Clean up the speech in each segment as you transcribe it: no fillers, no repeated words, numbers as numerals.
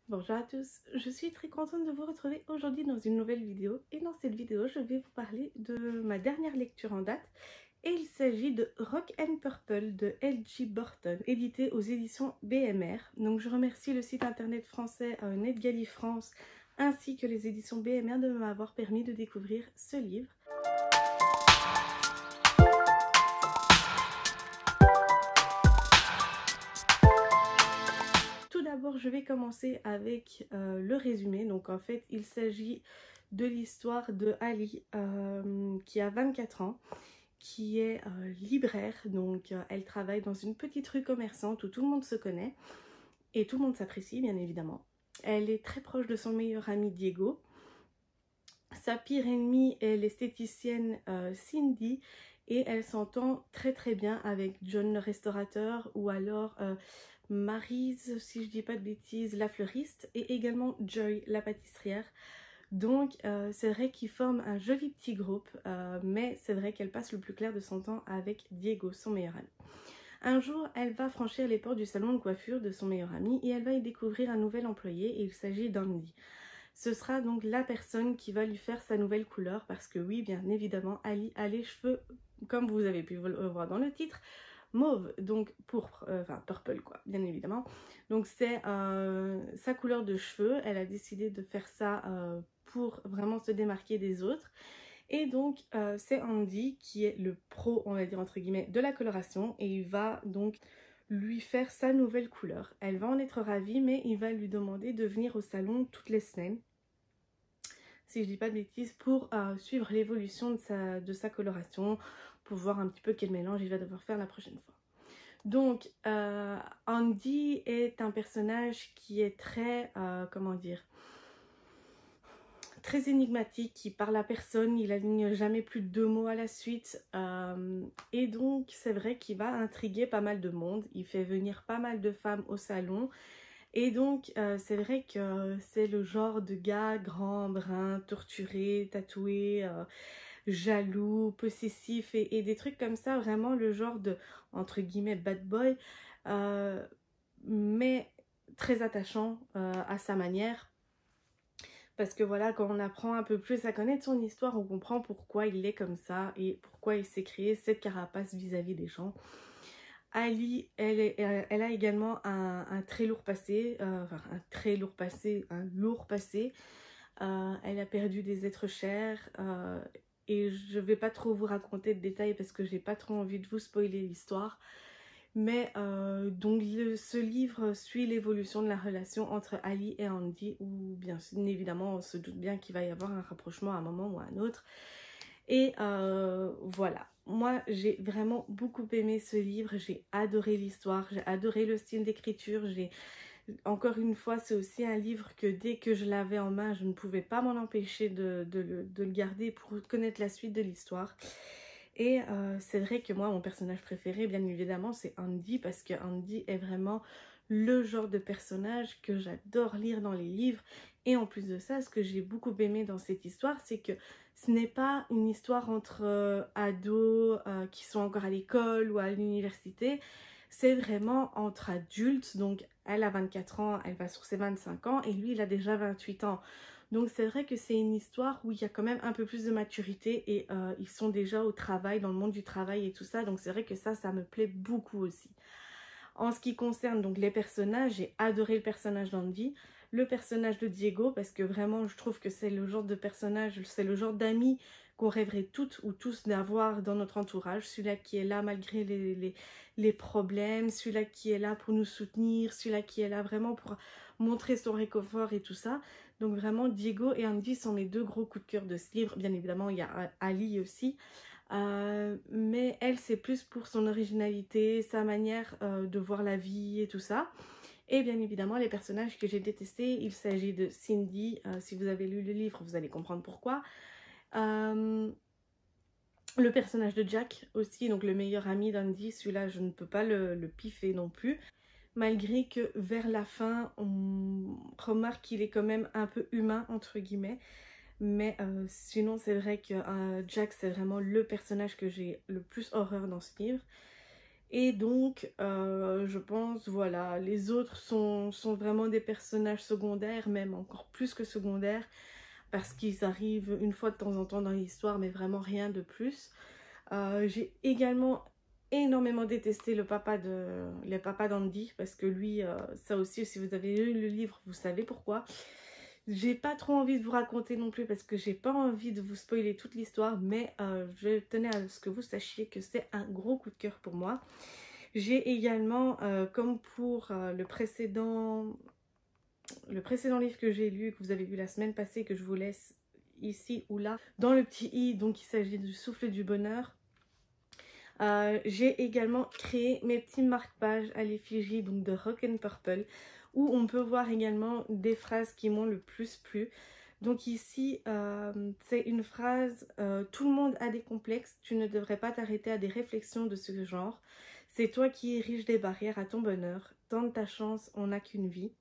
Bonjour à tous, je suis très contente de vous retrouver aujourd'hui dans une nouvelle vidéo et dans cette vidéo je vais vous parler de ma dernière lecture en date et il s'agit de Rock and Purple de L.J. Burton, édité aux éditions BMR. Donc je remercie le site internet français NetGalley France ainsi que les éditions BMR de m'avoir permis de découvrir ce livre. Tout d'abord, je vais commencer avec le résumé. Donc en fait, il s'agit de l'histoire de Ali qui a 24 ans, qui est libraire. Donc elle travaille dans une petite rue commerçante où tout le monde se connaît et tout le monde s'apprécie bien évidemment. Elle est très proche de son meilleur ami Diego. Sa pire ennemie est l'esthéticienne Cindy et elle s'entend très bien avec John le restaurateur ou alors Maryse, si je dis pas de bêtises, la fleuriste, et également Joy, la pâtissière. Donc c'est vrai qu'ils forment un joli petit groupe, mais c'est vrai qu'elle passe le plus clair de son temps avec Diego, son meilleur ami. Un jour, elle va franchir les portes du salon de coiffure de son meilleur ami et elle va y découvrir un nouvel employé et il s'agit d'Andy. Ce sera donc la personne qui va lui faire sa nouvelle couleur parce que oui, bien évidemment, Ali a les cheveux, comme vous avez pu le voir dans le titre, mauve, donc pourpre, enfin purple quoi, bien évidemment. Donc c'est sa couleur de cheveux, elle a décidé de faire ça pour vraiment se démarquer des autres. Et donc c'est Andy qui est le pro, on va dire entre guillemets, de la coloration et il va donc lui faire sa nouvelle couleur. Elle va en être ravie mais il va lui demander de venir au salon toutes les semaines, si je dis pas de bêtises, pour suivre l'évolution de sa coloration, pour voir un petit peu quel mélange il va devoir faire la prochaine fois. Donc Andy est un personnage qui est très, comment dire, très énigmatique, qui parle à personne, il aligne jamais plus de 2 mots à la suite et donc c'est vrai qu'il va intriguer pas mal de monde, il fait venir pas mal de femmes au salon et donc c'est vrai que c'est le genre de gars grand, brun, torturé, tatoué, jaloux, possessif et des trucs comme ça, vraiment le genre de, entre guillemets, bad boy, mais très attachant à sa manière. Parce que voilà, quand on apprend un peu plus à connaître son histoire, on comprend pourquoi il est comme ça et pourquoi il s'est créé cette carapace vis-à-vis des gens. Ali, elle a également un très lourd passé, enfin un lourd passé. Elle a perdu des êtres chers et je vais pas trop vous raconter de détails parce que j'ai pas trop envie de vous spoiler l'histoire. Mais donc ce livre suit l'évolution de la relation entre Ali et Andy où bien évidemment on se doute bien qu'il va y avoir un rapprochement à un moment ou à un autre. Et voilà, moi j'ai vraiment beaucoup aimé ce livre, j'ai adoré l'histoire, j'ai adoré le style d'écriture, encore une fois c'est aussi un livre que dès que je l'avais en main je ne pouvais pas m'en empêcher de le garder pour connaître la suite de l'histoire. Et c'est vrai que moi mon personnage préféré bien évidemment c'est Andy parce que Andy est vraiment le genre de personnage que j'adore lire dans les livres. Et en plus de ça, ce que j'ai beaucoup aimé dans cette histoire, c'est que ce n'est pas une histoire entre ados qui sont encore à l'école ou à l'université. C'est vraiment entre adultes, donc elle a 24 ans, elle va sur ses 25 ans et lui il a déjà 28 ans. Donc c'est vrai que c'est une histoire où il y a quand même un peu plus de maturité et ils sont déjà au travail, dans le monde du travail et tout ça. Donc c'est vrai que ça me plaît beaucoup aussi. En ce qui concerne donc les personnages, j'ai adoré le personnage d'Andy, le personnage de Diego parce que vraiment je trouve que c'est le genre de personnage, c'est le genre d'ami qu'on rêverait toutes ou tous d'avoir dans notre entourage. Celui-là qui est là malgré les problèmes, celui-là qui est là pour nous soutenir, celui-là qui est là vraiment pour montrer son réconfort et tout ça. Donc vraiment Diego et Andy sont mes deux gros coups de cœur de ce livre. Bien évidemment il y a Ali aussi. Mais elle c'est plus pour son originalité, sa manière de voir la vie et tout ça. Et bien évidemment les personnages que j'ai détestés, il s'agit de Cindy, si vous avez lu le livre vous allez comprendre pourquoi. Le personnage de Jack aussi, donc le meilleur ami d'Andy, celui-là je ne peux pas le piffer non plus. Malgré que vers la fin on remarque qu'il est quand même un peu humain entre guillemets. Mais sinon c'est vrai que Jack c'est vraiment le personnage que j'ai le plus horreur dans ce livre. Et donc, je pense, voilà, les autres sont vraiment des personnages secondaires, même encore plus que secondaires, parce qu'ils arrivent une fois de temps en temps dans l'histoire, mais vraiment rien de plus. J'ai également énormément détesté le papa d'Andy, parce que lui, ça aussi, si vous avez lu le livre, vous savez pourquoi. J'ai pas trop envie de vous raconter non plus, parce que j'ai pas envie de vous spoiler toute l'histoire, mais je tenais à ce que vous sachiez que c'est un gros coup de cœur pour moi. J'ai également, comme pour le précédent livre que j'ai lu, que vous avez vu la semaine passée, que je vous laisse ici ou là, dans le petit i, donc il s'agit du souffle du bonheur. J'ai également créé mes petits marque-pages à l'effigie donc de Rock and Purple, où on peut voir également des phrases qui m'ont le plus plu. Donc ici, c'est une phrase tout le monde a des complexes, tu ne devrais pas t'arrêter à des réflexions de ce genre. C'est toi qui ériges des barrières à ton bonheur. Tente ta chance, on n'a qu'une vie.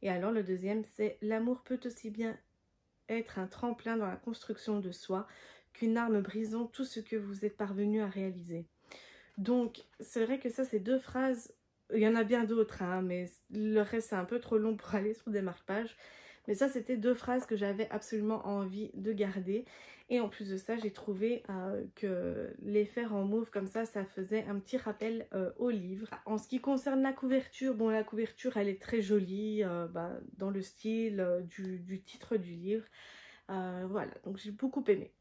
Et alors le deuxième, c'est l'amour peut aussi bien être un tremplin dans la construction de soi qu'une arme brisant tout ce que vous êtes parvenu à réaliser. Donc c'est vrai que ça, c'est deux phrases. Il y en a bien d'autres, hein, mais le reste c'est un peu trop long pour aller sur des marque-pages. Mais ça, c'était deux phrases que j'avais absolument envie de garder. Et en plus de ça, j'ai trouvé que les faire en mauve comme ça faisait un petit rappel au livre. En ce qui concerne la couverture, bon, la couverture, elle est très jolie, dans le style du titre du livre. Voilà, donc j'ai beaucoup aimé.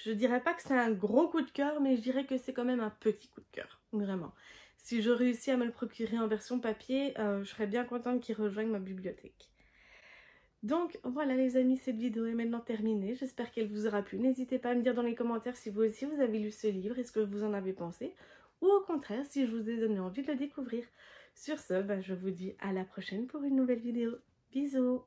Je dirais pas que c'est un gros coup de cœur, mais je dirais que c'est quand même un petit coup de cœur, vraiment. Si je réussis à me le procurer en version papier, je serais bien contente qu'il rejoigne ma bibliothèque. Donc voilà les amis, cette vidéo est maintenant terminée, j'espère qu'elle vous aura plu. N'hésitez pas à me dire dans les commentaires si vous aussi vous avez lu ce livre et ce que vous en avez pensé, ou au contraire si je vous ai donné envie de le découvrir. Sur ce, je vous dis à la prochaine pour une nouvelle vidéo. Bisous!